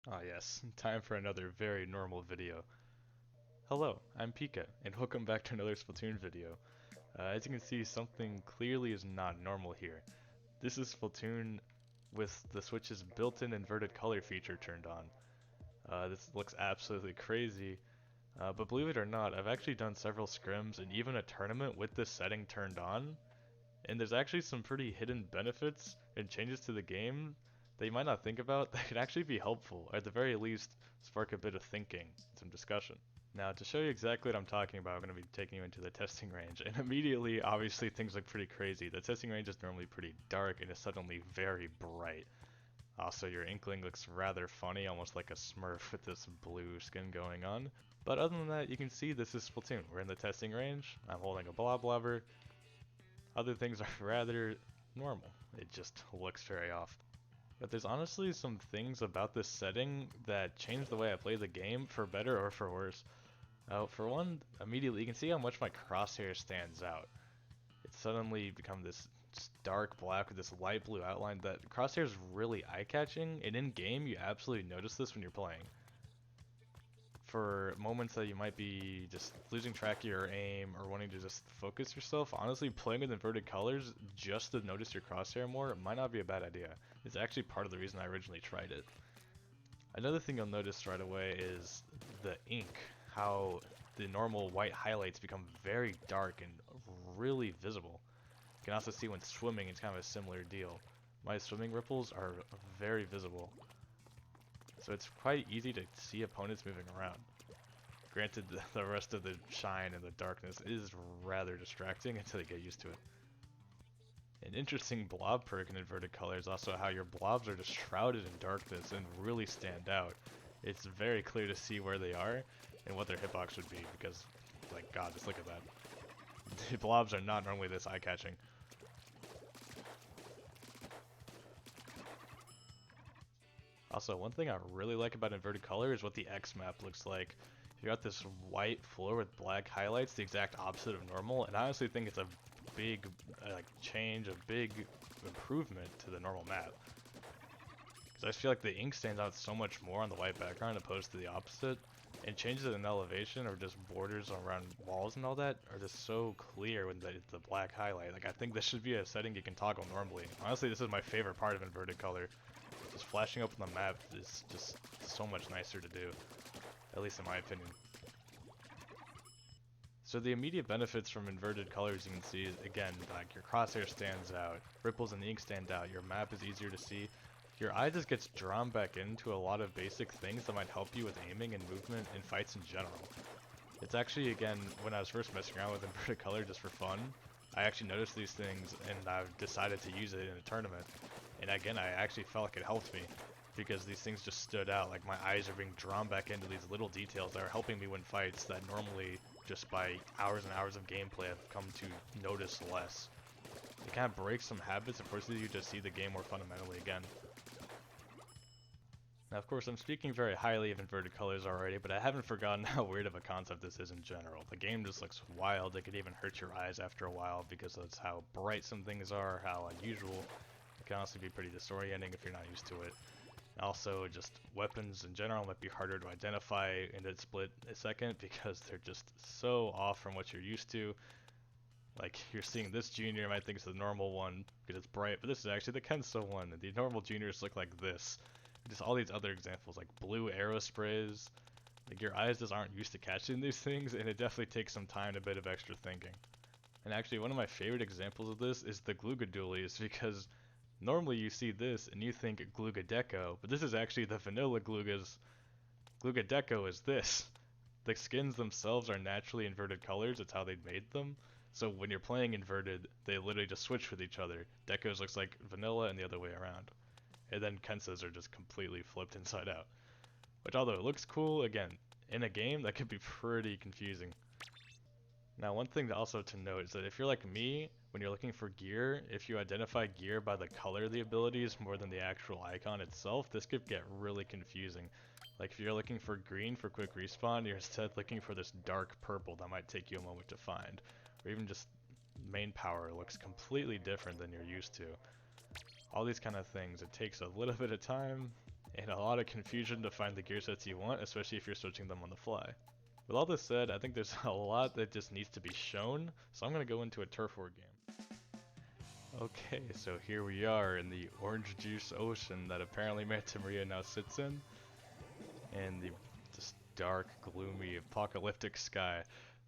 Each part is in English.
Ah yes, time for another very normal video. Hello, I'm Pika, and welcome back to another Splatoon video. As you can see, something clearly is not normal here. This is Splatoon with the Switch's built-in inverted color feature turned on. This looks absolutely crazy, but believe it or not, I've actually done several scrims and even a tournament with this setting turned on, and there's actually some pretty hidden benefits and changes to the game that you might not think about that could actually be helpful, or at the very least, spark a bit of thinking, some discussion. Now, to show you exactly what I'm talking about, I'm going to be taking you into the testing range, and immediately, obviously, things look pretty crazy. The testing range is normally pretty dark and is suddenly very bright. Also, your Inkling looks rather funny, almost like a Smurf with this blue skin going on. But other than that, you can see this is Splatoon. We're in the testing range. I'm holding a blob blobber. Other things are rather normal. It just looks very off. But there's honestly some things about this setting that change the way I play the game for better or for worse. For one, immediately you can see how much my crosshair stands out. It's suddenly become this dark black with this light blue outline that crosshair is really eye-catching, and in game you absolutely notice this when you're playing. For moments that you might be just losing track of your aim or wanting to just focus yourself, honestly playing with inverted colors just to notice your crosshair more might not be a bad idea. It's actually part of the reason I originally tried it. Another thing you'll notice right away is the ink, how the normal white highlights become very dark and really visible. You can also see when swimming it's kind of a similar deal. My swimming ripples are very visible, so it's quite easy to see opponents moving around. Granted, the rest of the shine and the darkness is rather distracting until you get used to it. An interesting blob perk in inverted color is also how your blobs are just shrouded in darkness and really stand out. It's very clear to see where they are and what their hitbox would be because, like, God, just look at that. The blobs are not normally this eye-catching. Also, one thing I really like about inverted color is what the X map looks like. You got this white floor with black highlights, the exact opposite of normal, and I honestly think it's a big change, a big improvement to the normal map. Because I feel like the ink stands out so much more on the white background opposed to the opposite, and changes in elevation or just borders around walls and all that are just so clear with the black highlight. Like, I think this should be a setting you can toggle normally. Honestly, this is my favorite part of inverted color. Just flashing up on the map is just so much nicer to do, at least in my opinion. So the immediate benefits from inverted colors you can see, again, like your crosshair stands out, ripples in the ink stand out, your map is easier to see, your eye just gets drawn back into a lot of basic things that might help you with aiming and movement in fights in general. It's actually, again, when I was first messing around with inverted color just for fun, I actually noticed these things and I've decided to use it in a tournament. And again, I actually felt like it helped me because these things just stood out. Like my eyes are being drawn back into these little details that are helping me win fights that normally just by hours and hours of gameplay I've come to notice less. It kind of breaks some habits and forces you to see the game more fundamentally again. Now, of course, I'm speaking very highly of inverted colors already, but I haven't forgotten how weird of a concept this is in general. The game just looks wild. It could even hurt your eyes after a while because that's how bright some things are, how unusual. It can also be pretty disorienting if you're not used to it. Also, just weapons in general might be harder to identify in a split second because they're just so off from what you're used to. Like, you're seeing this junior, you might think it's the normal one because it's bright, but this is actually the Kenso one, and the normal juniors look like this. Just all these other examples, like blue arrow sprays. Like, your eyes just aren't used to catching these things, and it definitely takes some time and a bit of extra thinking. And actually, one of my favorite examples of this is the Glugadoolies, because normally you see this and you think Glugadeco, but this is actually the vanilla Glugas. Glugadeco is this. The skins themselves are naturally inverted colors, it's how they made them. So when you're playing inverted, they literally just switch with each other. Decos looks like vanilla and the other way around. And then Kensas are just completely flipped inside out. Which, although it looks cool, again, in a game, that could be pretty confusing. Now, one thing also to note is that if you're like me, when you're looking for gear, if you identify gear by the color of the abilities more than the actual icon itself, this could get really confusing. Like if you're looking for green for quick respawn, you're instead looking for this dark purple that might take you a moment to find. Or even just main power looks completely different than you're used to. All these kind of things, it takes a little bit of time, and a lot of confusion to find the gear sets you want, especially if you're switching them on the fly. With all this said, I think there's a lot that just needs to be shown, so I'm going to go into a turf war game. Okay, so here we are in the orange juice ocean that apparently Manta Maria now sits in, and the just dark, gloomy, apocalyptic sky.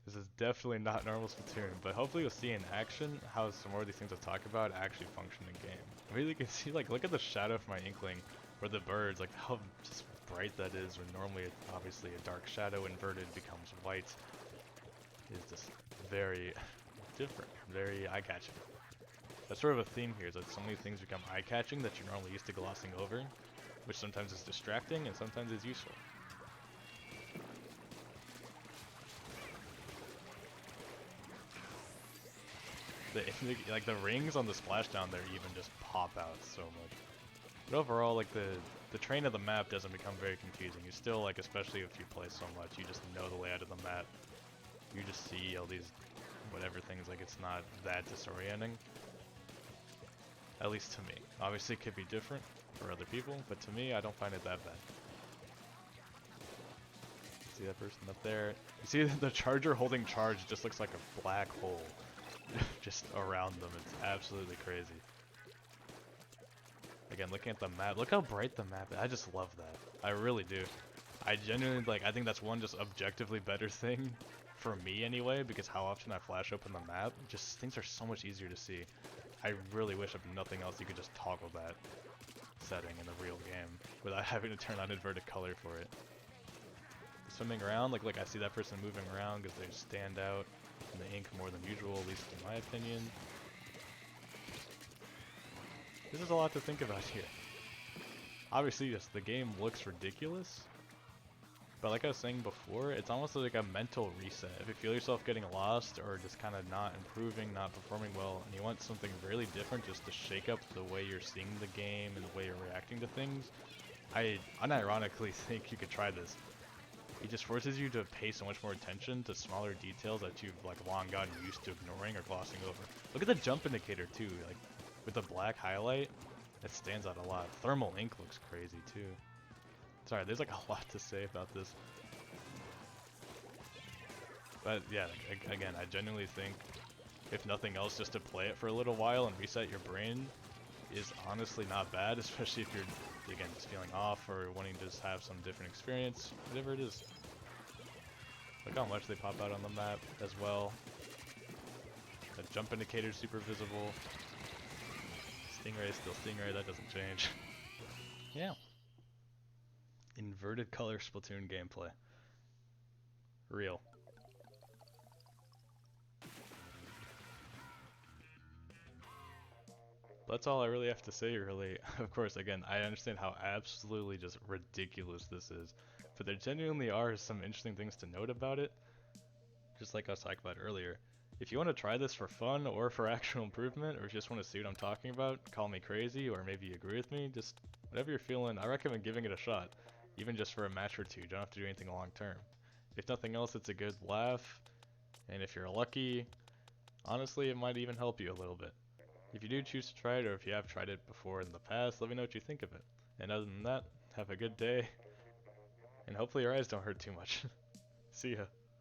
This is definitely not normal Splatoon, but hopefully you'll see in action how some more of these things I talk about actually function in game. I mean, you can see, like, look at the shadow from my Inkling, or the birds, like how just bright that is, when normally obviously a dark shadow inverted becomes white. Is just very different, very eye-catching. That's sort of a theme here, is that so many things become eye-catching that you're normally used to glossing over, which sometimes is distracting and sometimes is useful. Like the rings on the splashdown there even just pop out so much. But overall, like the terrain of the map doesn't become very confusing. You still, like, especially if you play so much, you just know the layout of the map. You just see all these whatever things, like it's not that disorienting. At least to me. Obviously it could be different for other people, but to me I don't find it that bad. See that person up there? You see the charger holding charge just looks like a black hole just around them. It's absolutely crazy. Again, looking at the map, look how bright the map is. I just love that. I really do. I genuinely, like, I think that's one just objectively better thing for me anyway, because how often I flash open the map, just things are so much easier to see. I really wish, if nothing else, you could just toggle that setting in the real game without having to turn on inverted color for it. Swimming around, like I see that person moving around because they stand out in the ink more than usual, at least in my opinion. This is a lot to think about here. Obviously, yes, the game looks ridiculous, but like I was saying before, it's almost like a mental reset. If you feel yourself getting lost or just kind of not improving, not performing well, and you want something really different just to shake up the way you're seeing the game and the way you're reacting to things, I unironically think you could try this. It just forces you to pay so much more attention to smaller details that you've, like, long gotten used to ignoring or glossing over. Look at the jump indicator too, like with the black highlight, it stands out a lot. Thermal ink looks crazy too. Sorry, there's like a lot to say about this. But yeah, again, I genuinely think, if nothing else, just to play it for a little while and reset your brain is honestly not bad, especially if you're, again, just feeling off or wanting to just have some different experience, whatever it is. Look how much they pop out on the map as well. The jump indicator is super visible. Stingray is still Stingray, that doesn't change. Yeah. Inverted color Splatoon gameplay. Real. That's all I really have to say, really. Of course, again, I understand how absolutely just ridiculous this is, but there genuinely are some interesting things to note about it. Just like I was talking about earlier. If you want to try this for fun or for actual improvement, or if you just want to see what I'm talking about, call me crazy, or maybe you agree with me, just whatever you're feeling, I recommend giving it a shot. Even just for a match or two, you don't have to do anything long term. If nothing else, it's a good laugh, and if you're lucky, honestly, it might even help you a little bit. If you do choose to try it, or if you have tried it before in the past, let me know what you think of it. And other than that, have a good day, and hopefully your eyes don't hurt too much. See ya.